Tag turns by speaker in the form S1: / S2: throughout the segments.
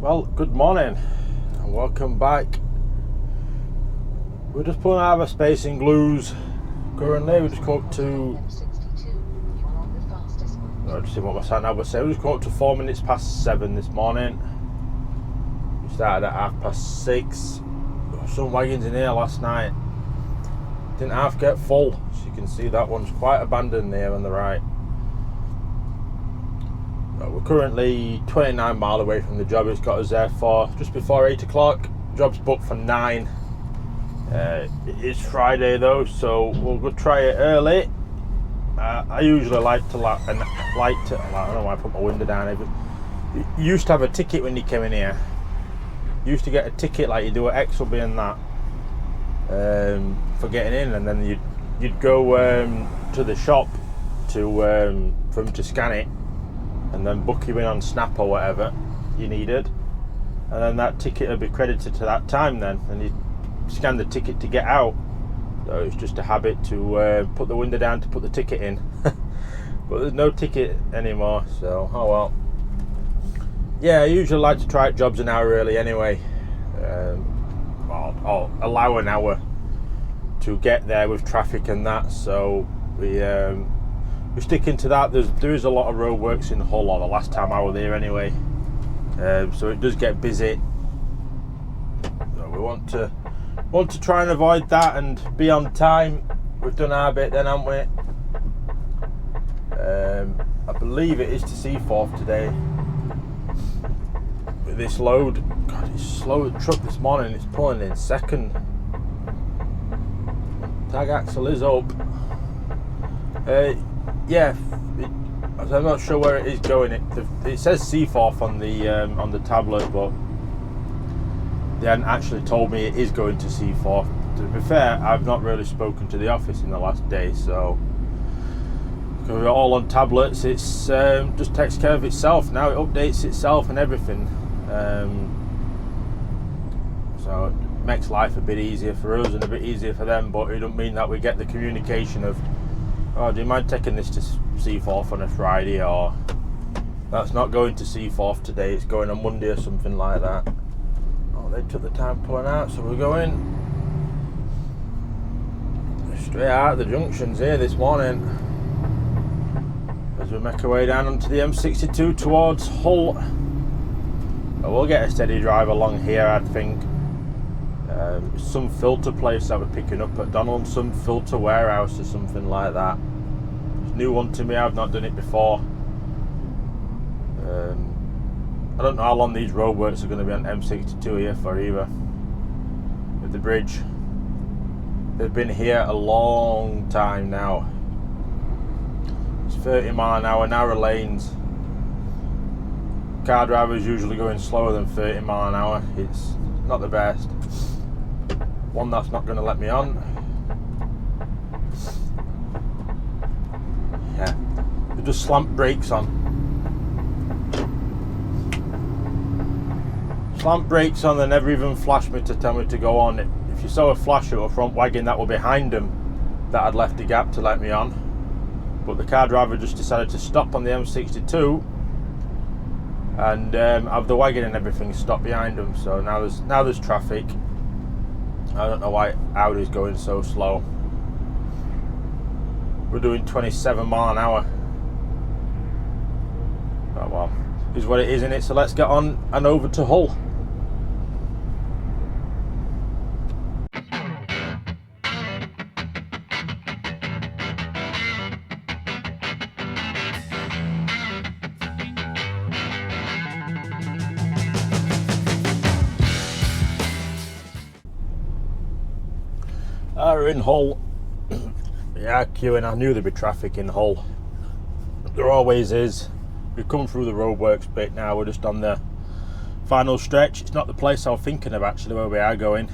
S1: Well, good morning and welcome back. We're just pulling out of a space in Glues. Currently, we just come up to. Just see what my sat nav was saying. We just come up to 4 minutes past 7 this morning. We started at 6:30. There were some wagons in here last night. Didn't half get full, so you can see that one's quite abandoned there on the right. We're currently 29 mile away from the job. It's got us there for just before 8 o'clock. Job's booked for 9. It's Friday though, so we'll go try it early. I usually like to, I don't know why I put my window down here, but you used to have a ticket when you came in here. You used to get a ticket like you do at Exelby and that, for getting in, and then you'd go to the shop for them to scan it, and then book you in on Snap or whatever you needed, and then that ticket would be credited to that time then, and you scan the ticket to get out. So it's just a habit to put the window down to put the ticket in. But there's no ticket anymore, so oh well. Yeah, I usually like to try out jobs an hour early anyway, or allow an hour to get there with traffic and that, so we're sticking to that. There is a lot of roadworks in Hull, or the last time I was there anyway, so it does get busy. So we want to try and avoid that and be on time. We've done our bit then, haven't we? I believe it is to Seaforth today with this load. God, it's slow. The truck this morning is pulling in second. Tag axle is up. Yeah, I'm not sure where it is going. It says Seaforth on the tablet, but they hadn't actually told me it is going to Seaforth. To be fair, I've not really spoken to the office in the last day, so because we're all on tablets, it's just takes care of itself now. It updates itself and everything, so it makes life a bit easier for us and a bit easier for them. But it doesn't mean that we get the communication of, oh, do you mind taking this to Seaforth on a Friday, or that's not going to Seaforth today, it's going on Monday or something like that. Oh, they took the time pulling out, so we're going straight out of the junctions here this morning as we make our way down onto the M62 towards Hull. But we'll get a steady drive along here, I think. Some filter place that we're picking up at Donaldson, filter warehouse or something like that. It's a new one to me, I've not done it before. I don't know how long these roadworks are going to be on M62 here for either. With the bridge, they've been here a long time now. It's 30 mile an hour, narrow lanes. Car drivers usually going slower than 30 mile an hour. It's not the best. One that's not going to let me on. Yeah, they just slammed brakes on. Slammed brakes on, they never even flashed me to tell me to go on. If you saw a flash of a front wagon that were behind them, that had left a gap to let me on. But the car driver just decided to stop on the M62, and have the wagon and everything stopped behind them. So now there's traffic. I don't know why Audi's going so slow. We're doing 27 mile an hour. Oh well, is what it is, isn't it? So let's get on and over to Hull. We're in Hull. Yeah, queuing. I knew there'd be traffic in Hull. There always is. We've come through the roadworks bit now. We're just on the final stretch. It's not the place I was thinking of actually where we are going.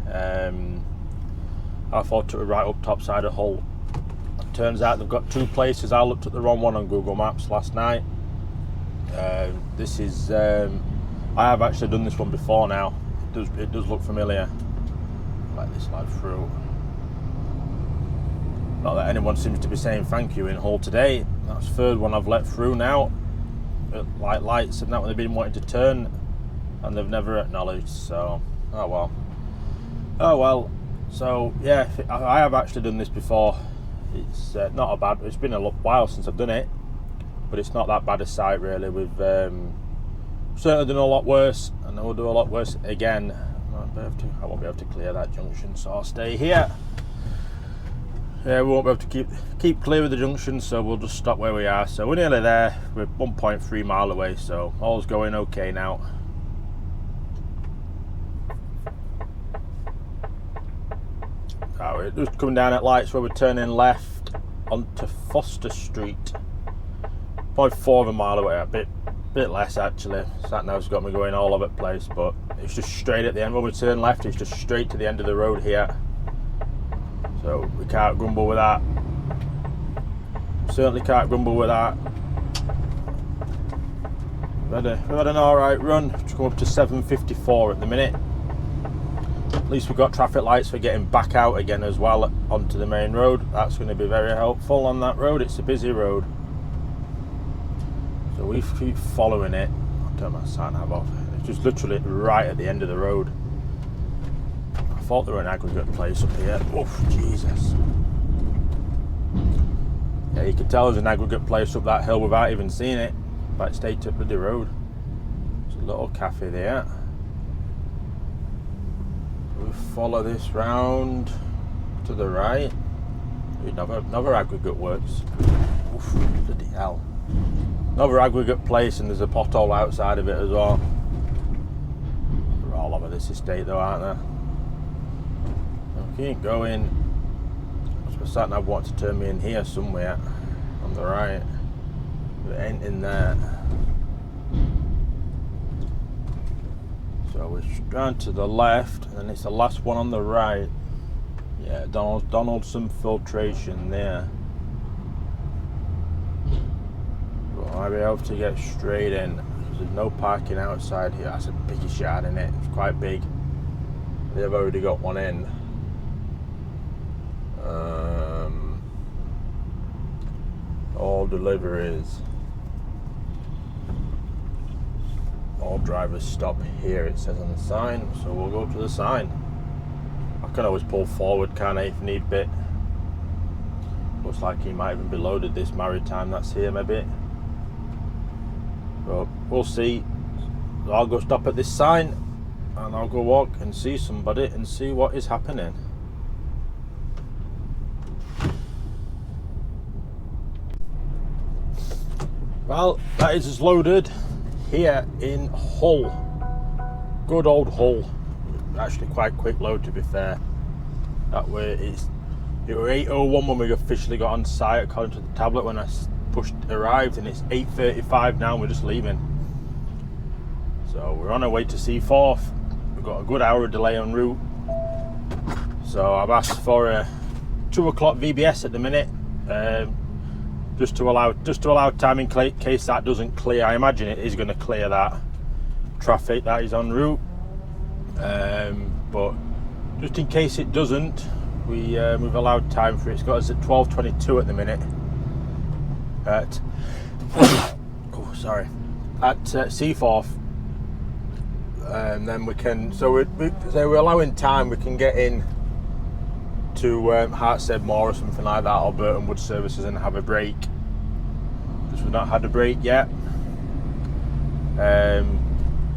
S1: I thought it was right up top side of Hull. It turns out they've got two places. I looked at the wrong one on Google Maps last night. This is I have actually done this one before now. It does look familiar. Let this lad through. Not that anyone seems to be saying thank you in Hull today. That's the third one I've let through now. Lights and that when they've been wanting to turn. and they've never acknowledged. So, oh well. So yeah, I have actually done this before. It's not a bad. It's been a while since I've done it, but it's not that bad a sight really. We've certainly done a lot worse, and I will do a lot worse again. I won't be able to clear that junction, so I'll stay here. Yeah, we won't be able to keep clear of the junction, so we'll just stop where we are. So we're nearly there. We're 1.3 mile away, so all's going okay now. So we're just coming down at lights where we're turning left onto Foster Street. 0.4 of a mile away, a bit less actually. Sat nav's got me going all over the place, but it's just straight at the end. When we turn left, it's just straight to the end of the road here. So we can't grumble with that. Certainly can't grumble with that. We've had an alright run. It's come up to 7:54 at the minute. At least we've got traffic lights for getting back out again as well onto the main road. That's going to be very helpful on that road. It's a busy road. So we keep following it. I'll turn my sat nav off. It's just literally right at the end of the road. I thought there were an aggregate place up here. Oof, Jesus. Yeah, you can tell there's an aggregate place up that hill without even seeing it. But stay up with the road. There's a little cafe there. We follow this round to the right. Another aggregate works. Oof, bloody hell. Another aggregate place, and there's a pothole outside of it as well. They're all over this estate though, aren't they? Keep going. I was sat nav want to turn me in here somewhere on the right, but it ain't in there. So we're round to the left, and then it's the last one on the right. Yeah, Donaldson filtration there. Will I be able to get straight in? There's no parking outside here. That's a biggish yard in it. It's quite big. They've already got one in. All deliveries. All drivers stop here, it says on the sign, so we'll go to the sign. I can always pull forward, can't I, if need be. Looks like he might even be loaded this maritime that's here, maybe. But we'll see. I'll go stop at this sign, and I'll go walk and see somebody and see what is happening. Well, that is us loaded here in Hull. Good old Hull. Actually quite quick load, to be fair. That way it was 8:01 when we officially got on site according to the tablet when I arrived, and it's 8:35 now and we're just leaving. So we're on our way to Seaforth. We've got a good hour delay en route. So I've asked for a 2 o'clock VBS at the minute. Just to allow time in case that doesn't clear. I imagine it is going to clear that traffic that is en route, but just in case it doesn't, we've allowed time for it. It's got us at 12:22 at the minute at at Seaforth, and then we can. So we're allowing time. We can get in to Hartshead Moor or something like that, or Burton Wood Services, and have a break, because we've not had a break yet.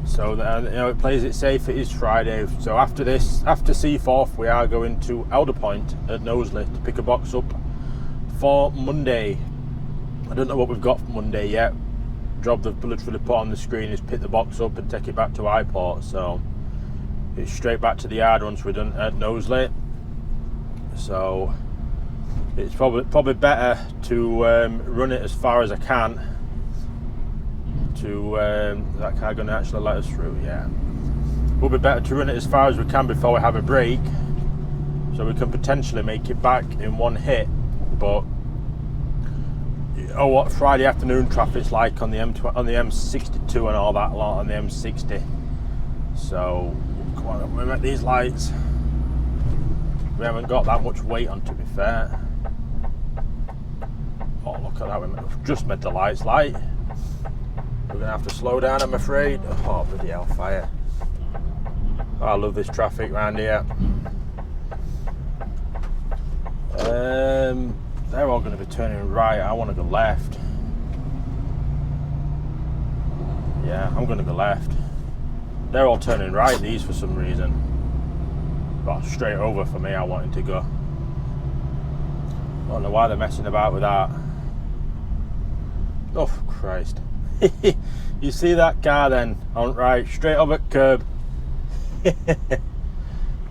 S1: So that, it plays it safe. It is Friday, so after this, after Seaforth, we are going to Elder Point at Knowsley to pick a box up for Monday. I don't know what we've got for Monday yet. Job they've literally put on the screen is pick the box up and take it back to Highport, so it's straight back to the yard once we're done at Knowsley. So it's probably better to run it as far as I can. That car going to actually let us through? Yeah. Will be better to run it as far as we can before we have a break, so we can potentially make it back in one hit. But what Friday afternoon traffic's like on the M62 and all that lot on the M60. So come on, we met these lights. We haven't got that much weight on, to be fair. Oh, look at that, we've just made the lights light. We're going to have to slow down, I'm afraid. Oh, bloody hell, fire. I love this traffic around here. They're all going to be turning right. I want to go left. Yeah, I'm going to go left. They're all turning right, these, for some reason. Well, straight over for me, I wanted to go. I don't know why they're messing about with that. Oh, Christ. You see that car then? On right, straight over curb.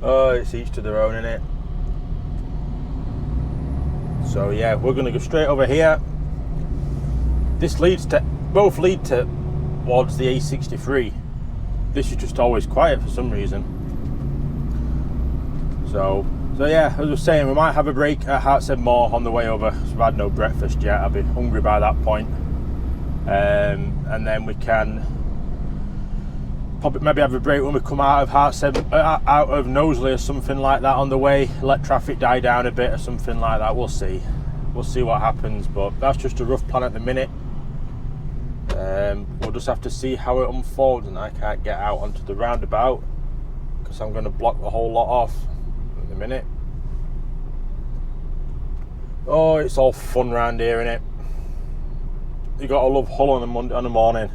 S1: Oh, it's each to their own, innit? So yeah, we're going to go straight over here. This both lead towards the A63. This is just always quiet for some reason. So yeah, as I was saying, we might have a break at Hartshead Moor on the way over. So we've had no breakfast yet. I'll be hungry by that point. And then we can probably maybe have a break when we come out of out of Knowsley or something like that on the way. Let traffic die down a bit or something like that. We'll see what happens, but that's just a rough plan at the minute. We'll just have to see how it unfolds, and I can't get out onto the roundabout because I'm going to block the whole lot off in a minute. Oh, it's all fun round here, innit? You gotta love Hull on the morning.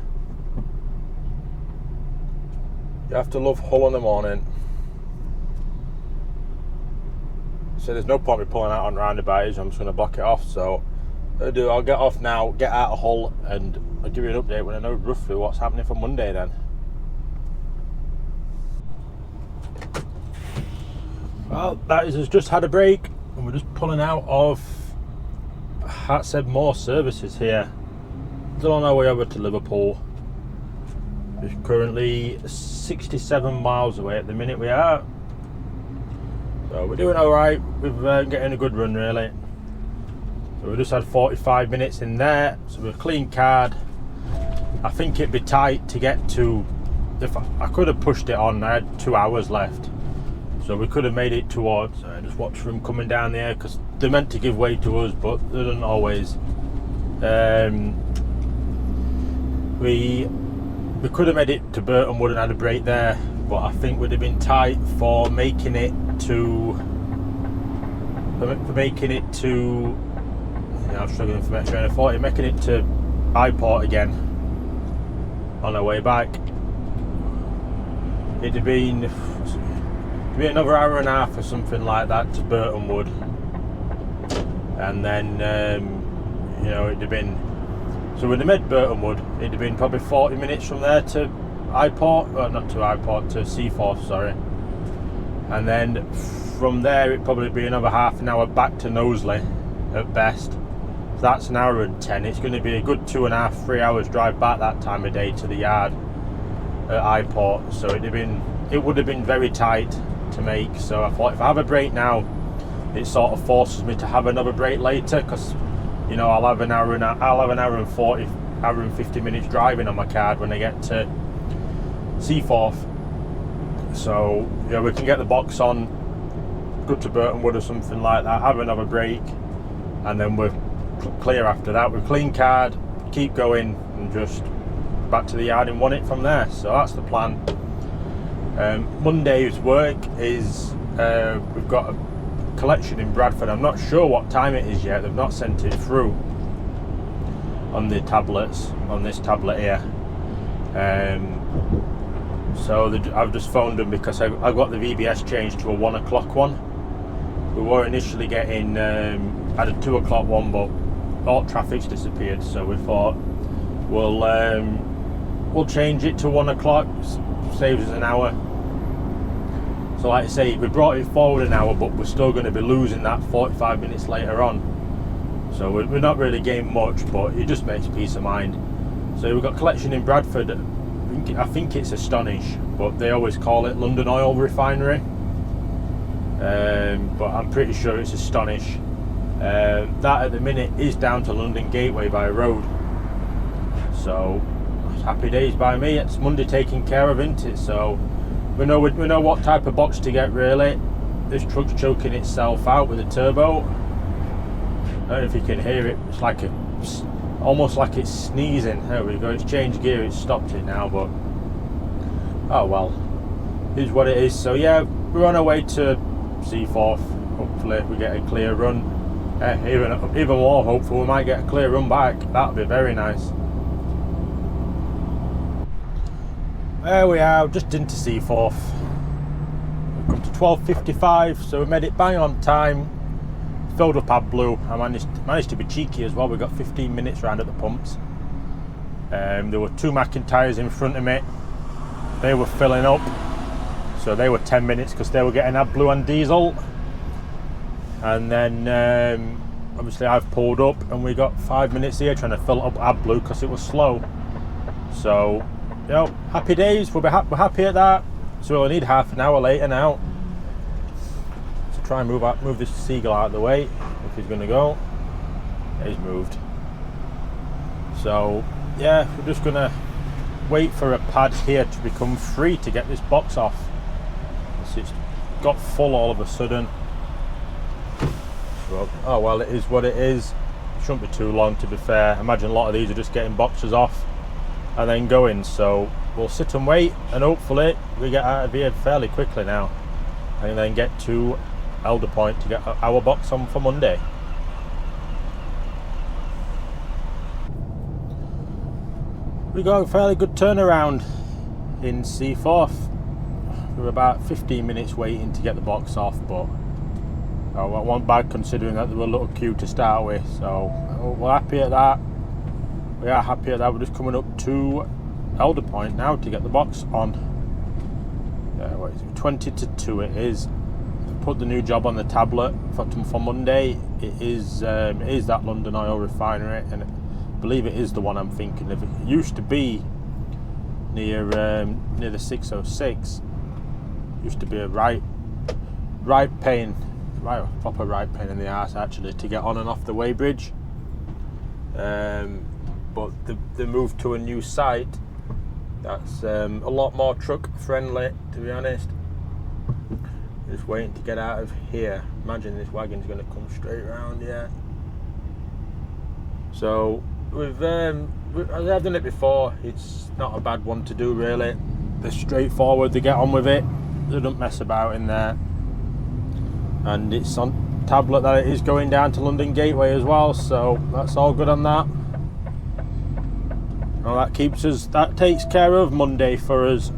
S1: You have to love Hull in the morning. So there's no point in me pulling out on roundabouts. I'm just going to block it off. So I'll get off now, get out of Hull, and I'll give you an update when I know roughly what's happening for Monday then. Well, that has just had a break, and we're just pulling out of Hartshead Moor services here. Still on our way over to Liverpool. It's currently 67 miles away at the minute we are. So we're doing alright. We're getting a good run really. So we just had 45 minutes in there. So we're clean card. I think it'd be tight to get to, if I could have pushed it on, I had 2 hours left. So we could have made it towards, just watch them coming down there because they're meant to give way to us, but they don't always. We could have made it to Burton Wood and had a break there, but I think we'd have been tight for making it to. I'm struggling for my train of thought. Making it to Highport again on our way back. It'd have been another hour and a half or something like that to Burton Wood, and then it'd have been. So we'd have made Burton Wood, it'd have been probably 40 minutes from there to Highport, well not to Highport, to Seaforth, sorry. And then from there it'd probably be another half an hour back to Knowsley at best. So that's an hour and 10. It's going to be a good 2.5, 3 hours drive back that time of day to the yard at Highport. So it would have been very tight to make. So I thought if I have a break now, it sort of forces me to have another break later because I'll have an hour and 50 minutes driving on my card when I get to Seaforth. So we can get the box on, go to Burton Wood or something like that, have another break, and then we're clear after that. We're clean card, keep going, and just back to the yard and won it from there. So that's the plan. Monday's work is we've got a collection in Bradford. I'm not sure what time it is yet. They've not sent it through on the tablets, on this tablet here. So I've just phoned them because I got the VBS changed to a 1 o'clock one. We were initially getting had a 2 o'clock one, but all traffic's disappeared. So we thought we'll change it to 1 o'clock. Saves us an hour. So like I say, we brought it forward an hour, but we're still going to be losing that 45 minutes later on. So we're not really gaining much, but it just makes peace of mind. So we've got collection in Bradford. I think it's Astonish, but they always call it London Oil Refinery. But I'm pretty sure it's Astonish. That at the minute is down to London Gateway by road. So happy days by me. It's Monday taken care of, isn't it? So we know what type of box to get really. This truck's choking itself out with a turbo. I don't know if you can hear it. It's like almost like it's sneezing. There we go. It's changed gear. It's stopped it now, but oh well. is what it is. So yeah, we're on our way to Seaforth. Hopefully we get a clear run. Even more hopeful, we might get a clear run back. That'd be very nice. There we are, just into Seaforth. We've come to 12:55, so we made it bang on time. Filled up AdBlue. I managed to be cheeky as well. We got 15 minutes round at the pumps. There were two McIntyres in front of me. They were filling up, so they were 10 minutes because they were getting AdBlue and diesel. And then obviously I've pulled up, and we got 5 minutes here trying to fill up AdBlue because it was slow. So, you know, happy days. We're happy at that. So we'll need half an hour later now to try and move this seagull out of the way if he's going to go. He's moved. So yeah, we're just gonna wait for a pad here to become free to get this box off. It's got full all of a sudden. So, oh well, it is what it is. It shouldn't be too long, to be fair. I imagine a lot of these are just getting boxes off and then going. So we'll sit and wait, and hopefully we get out of here fairly quickly now, and then get to Elder Point to get our box on for Monday. We got a fairly good turnaround in Seaforth. We were about 15 minutes waiting to get the box off, but it wasn't bad considering that there were a little queue to start with. So we're happy at that. We are happy at that. We're just coming up to Elder Point now to get the box on. What is it? 20 to 2 it is. Put the new job on the tablet for Monday. It is that London Oil refinery, and I believe it is the one I'm thinking of. It used to be near the 606. Used to be a proper right pain in the arse actually to get on and off the weighbridge. But they moved to a new site that's a lot more truck friendly, to be honest. Just waiting to get out of here. Imagine this wagon's going to come straight around, yeah. So I've done it before. It's not a bad one to do really. They're straightforward, they get on with it, they don't mess about in there. And it's on tablet that it is going down to London Gateway as well, so that's all good on that. Well, that takes care of Monday for us.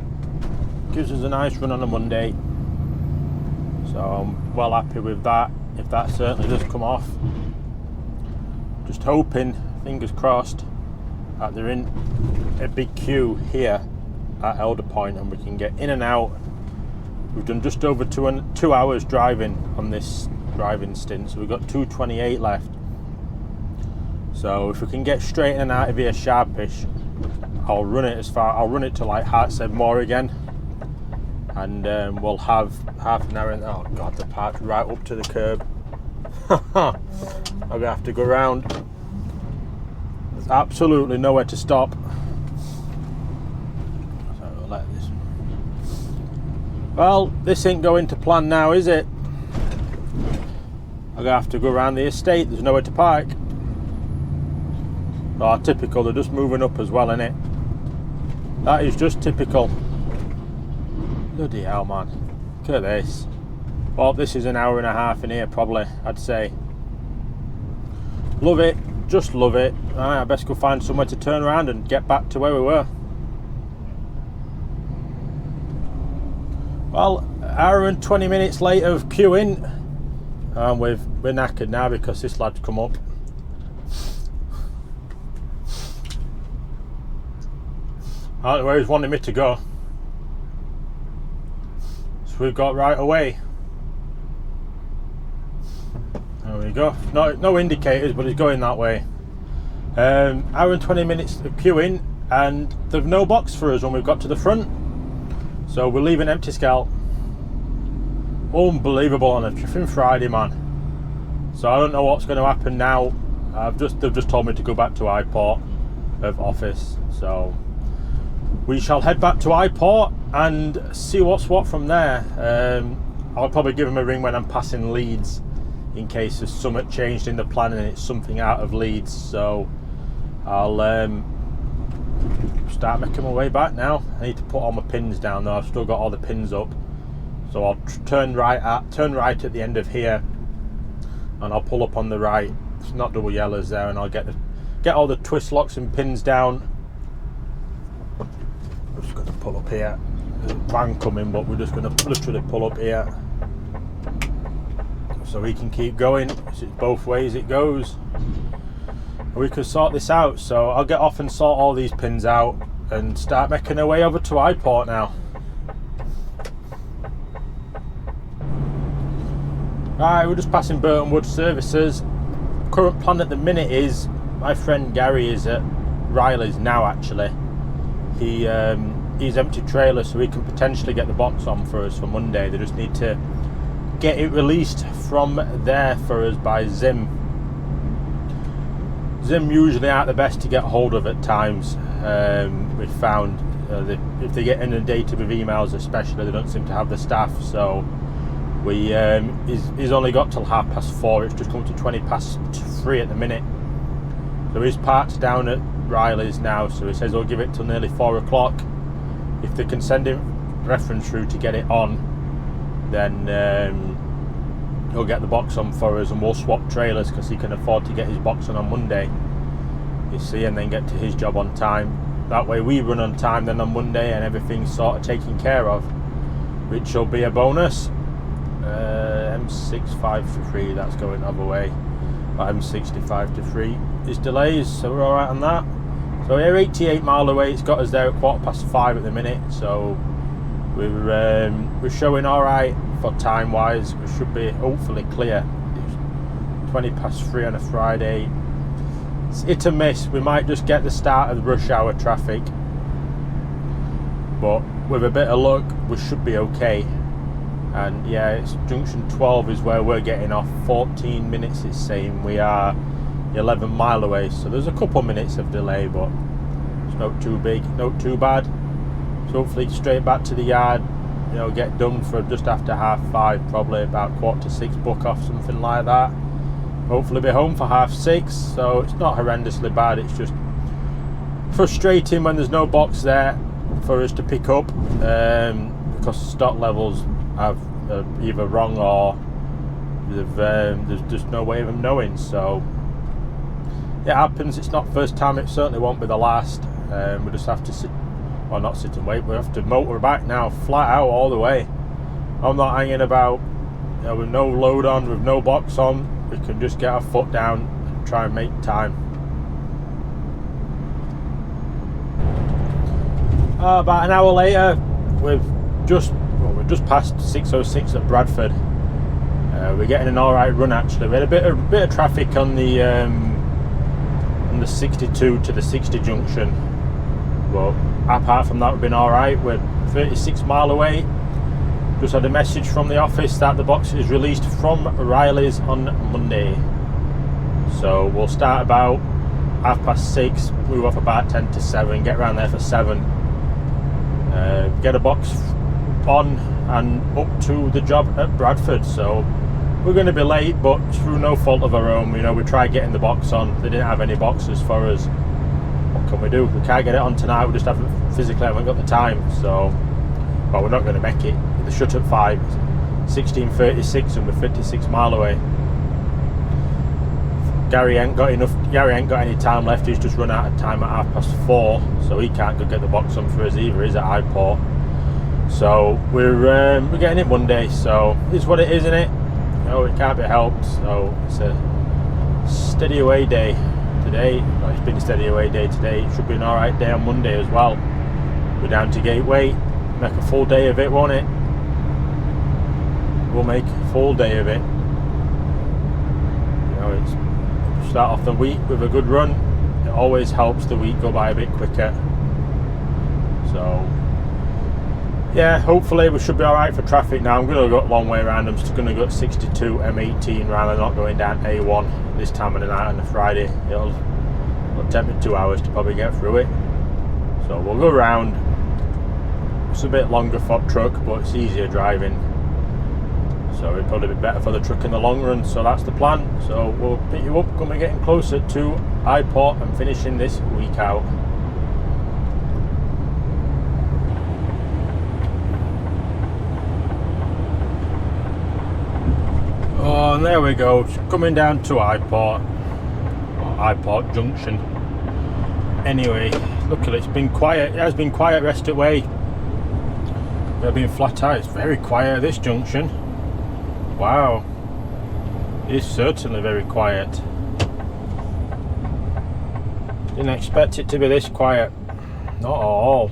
S1: Gives us a nice run on a Monday. So I'm well happy with that, if that certainly does come off. Just hoping, fingers crossed, that they're in a big queue here at Elder Point and we can get in and out. We've done just over 2 hours driving on this driving stint, so we've got 2:28 left. So if we can get straight in and out of here sharpish, I'll run it to like Hartstead-Moor again, and we'll have half an hour in. Oh god, the park's right up to the curb. I'm gonna have to go round. There's absolutely nowhere to stop. So we'll let this. Well, this ain't going to plan now, is it? I'm gonna have to go around the estate. There's nowhere to park. Oh, typical. They're just moving up as well, innit? That is just typical. Bloody hell, man. Look at this. Well, this is an hour and a half in here, probably, I'd say. Love it. Just love it. Right, I best go find somewhere to turn around and get back to where we were. Well, hour and 20 minutes late of queuing. And we're knackered now because this lad's come up. I don't know where he's wanting me to go. So we've got right away. There we go. No indicators, but he's going that way. Hour and 20 minutes of queuing, and there's no box for us when we've got to the front. So we're leaving empty scalp. Unbelievable on a tripping Friday, man. So I don't know what's going to happen now. They've just told me to go back to iPort of office. So we shall head back to iPort and see what's what from there. I'll probably give him a ring when I'm passing Leeds, in case there's something changed in the plan and it's something out of Leeds. So I'll start making my way back now. I need to put all my pins down though. I've still got all the pins up. So I'll turn right at the end of here, and I'll pull up on the right. It's not double yellows there, and I'll get all the twist locks and pins down. I'm just going to pull up here. There's a van coming, but we're just going to literally pull up here so we can keep going. It's both ways it goes. We can sort this out. So I'll get off and sort all these pins out and start making our way over to iPort now. Right, we're just passing Burton Wood Services. Current plan at the minute is my friend Gary is at Riley's now. Actually, he's empty trailer, so he can potentially get the box on for us for Monday. They just need to get it released from there for us by Zim. Zim usually aren't the best to get hold of at times. We've found if they get inundated with emails, especially, they don't seem to have the staff. So he's only got till 4:30. It's just come to 3:20 at the minute. So his parked down at Riley's now. So he says he'll give it till nearly 4 o'clock. If they can send him reference through to get it on, then he'll get the box on for us, and we'll swap trailers because he can afford to get his box on Monday. You see, and then get to his job on time. That way we run on time then on Monday, and everything's sort of taken care of, which will be a bonus. M65 that's going the other way, but M65 to 3 is delays, so we're alright on that. So we're 88 mile away. It's got us there at 5:15 at the minute, so we're showing alright for time wise. We should be hopefully clear. It's 3:20 on a Friday. It's hit and miss. We might just get the start of the rush hour traffic, but with a bit of luck we should be okay. And yeah, it's junction 12 is where we're getting off. 14 minutes it's saying. We are 11 mile away, so there's a couple minutes of delay, but it's not too big, not too bad. So hopefully straight back to the yard, you know, get done for just after 5:30, probably about 5:45, book off, something like that. Hopefully be home for 6:30, so it's not horrendously bad. It's just frustrating when there's no box there for us to pick up, because stock levels are either wrong or there's just no way of them knowing. So it happens. It's not first time. It certainly won't be the last. We just have to sit, well, not sit and wait. We have to motor back now, flat out all the way. I'm not hanging about, you know, with no load on, with no box on. We can just get our foot down and try and make time. About an hour later, we're just past 606 at Bradford. We're getting an alright run actually. We had a bit of traffic on the 62 to the 60 junction, but apart from that we've been alright. We're 36 mile away. Just had a message from the office that the box is released from Riley's on Monday. So we'll start about 6:30, move off about 10 to 7, get around there for 7. Get a box on and up to the job at Bradford. So we're going to be late, but through no fault of our own. You know, we tried getting the box on. They didn't have any boxes for us. What can we do? We can't get it on tonight. We just haven't got the time. So, well, we're not going to make it. They shut at 5. 16:36, and we're 56 mile away. Gary ain't got any time left. He's just run out of time at 4:30, so he can't go get the box on for us either. He's at iPort. So we're getting it Monday. So it's what it is, isn't it? No, it can't be helped. So it's a steady away day today. Well, it's been a steady away day today. It should be an alright day on Monday as well. We're down to Gateway. Make a full day of it, won't it? We'll make a full day of it. You know, it's start off the week with a good run. It always helps the week go by a bit quicker. So yeah, hopefully we should be alright for traffic now. I'm going to go a long way around. I'm just going to go at 62 M18 rather than not going down A1 this time of the night on a Friday. It'll take me 2 hours to probably get through it. So we'll go around. It's a bit longer for truck, but it's easier driving. So it'll probably be better for the truck in the long run. So that's the plan. So we'll pick you up when we're getting closer to iPort and finishing this week out. and there we go, coming down to Highport Junction. Anyway, luckily it's been quiet. It has been quiet rest of the way. We've been flat out. It's very quiet at this junction. Wow, it's certainly very quiet. Didn't expect it to be this quiet. Not at all.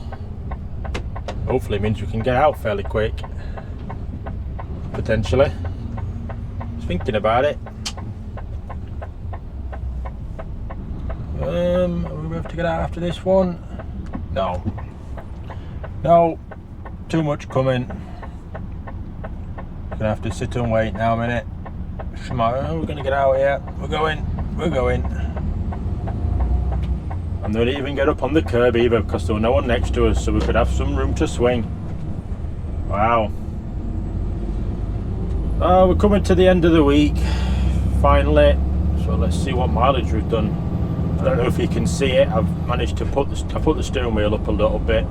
S1: Hopefully it means we can get out fairly quick. Potentially. Just thinking about it. Are we going to have to get out after this one? No. No. Too much coming. Gonna have to sit and wait now a minute. We're gonna get out here. We're going. And they didn't even get up on the curb either because there was no one next to us, so we could have some room to swing. Wow. We're coming to the end of the week, finally. So let's see what mileage we've done. I don't know if you can see it. I've managed to put the steering wheel up a little bit.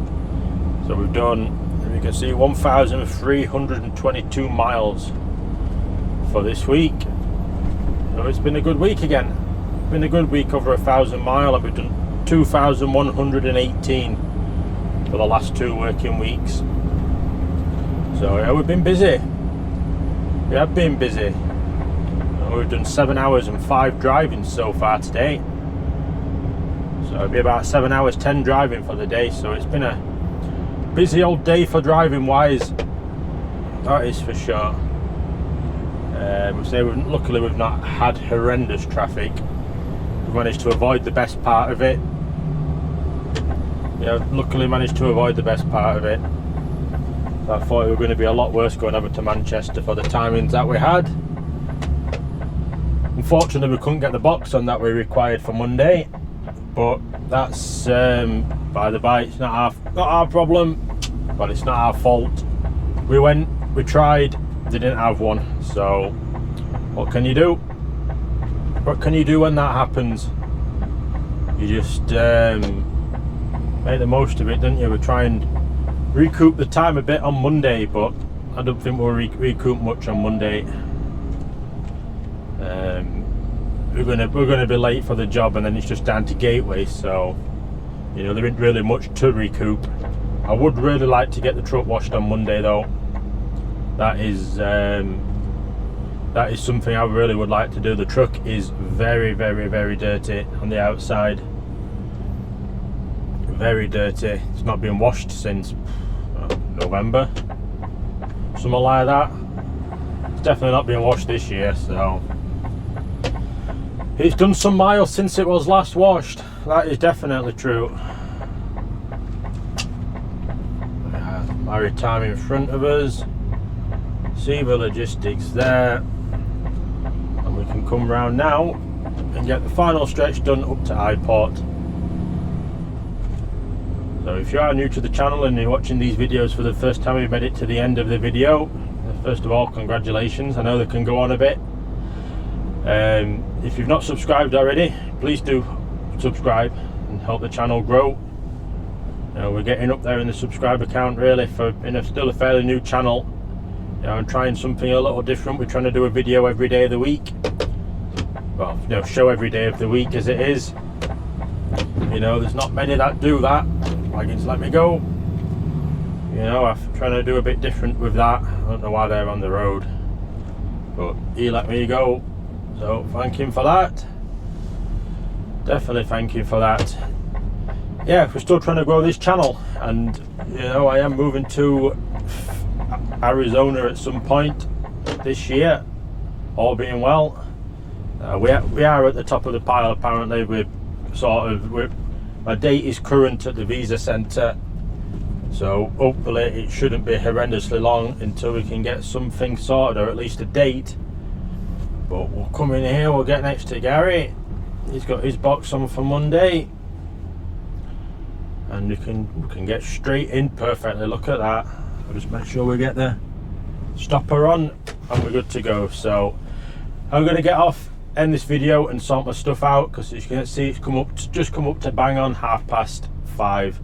S1: So we've done, you can see, 1,322 miles for this week. So it's been a good week again. It's been a good week, over 1,000 miles, and we've done 2,118 for the last 2 working weeks. So yeah, we've been busy. We have been busy. We've done 7 hours and 5 driving so far today. So it'll be about 7 hours 10 driving for the day. So it's been a busy old day for driving wise, that is for sure. Luckily we've not had horrendous traffic. We've managed to avoid the best part of it. Yeah, luckily managed to avoid the best part of it. I thought it was going to be a lot worse going over to Manchester for the timings that we had. Unfortunately we couldn't get the box on that we required for Monday, but that's by the by. It's not our problem, but it's not our fault. We went, we tried, they didn't have one. So what can you do? What can you do when that happens? You just make the most of it, don't you? We try and recoup the time a bit on Monday, but I don't think we'll recoup much on Monday. We're gonna be late for the job, and then it's just down to Gateway, so you know there isn't really much to recoup. I would really like to get the truck washed on Monday though. That is something I really would like to do. The truck is very, very, very dirty on the outside. Very dirty. It's not been washed since November, something like that. It's definitely not been washed this year, so it's done some miles since it was last washed. That is definitely true. Maritime in front of us, Seaver Logistics there, and we can come round now and get the final stretch done up to Highport. So if you are new to the channel and you're watching these videos for the first time, you've made it to the end of the video, first of all, congratulations. I know they can go on a bit. If you've not subscribed already, please do subscribe and help the channel grow. You know, we're getting up there in the subscriber count really for still a fairly new channel. You know, I'm trying something a little different. We're trying to do a video every day of the week. Well, you know, show every day of the week as it is. You know, there's not many that do that. Wagons let me go. You know, I'm trying to do a bit different with that. I don't know why they're on the road, but he let me go. So thank him for that. Definitely thank you for that. Yeah, we're still trying to grow this channel, and you know, I am moving to Arizona at some point this year, all being well. We are at the top of the pile apparently. My date is current at the visa centre, so hopefully it shouldn't be horrendously long until we can get something sorted, or at least a date. But we'll come in here, we'll get next to Gary. He's got his box on for Monday, and we can get straight in perfectly. Look at that. I'll just make sure we get the stopper on and we're good to go. So I'm going to get off, end this video and sort my stuff out, because as you can see it's just come up to bang on 5:30.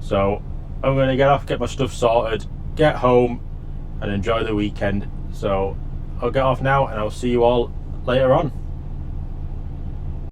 S1: So I'm going to get off, get my stuff sorted, get home and enjoy the weekend. So I'll get off now and I'll see you all later on.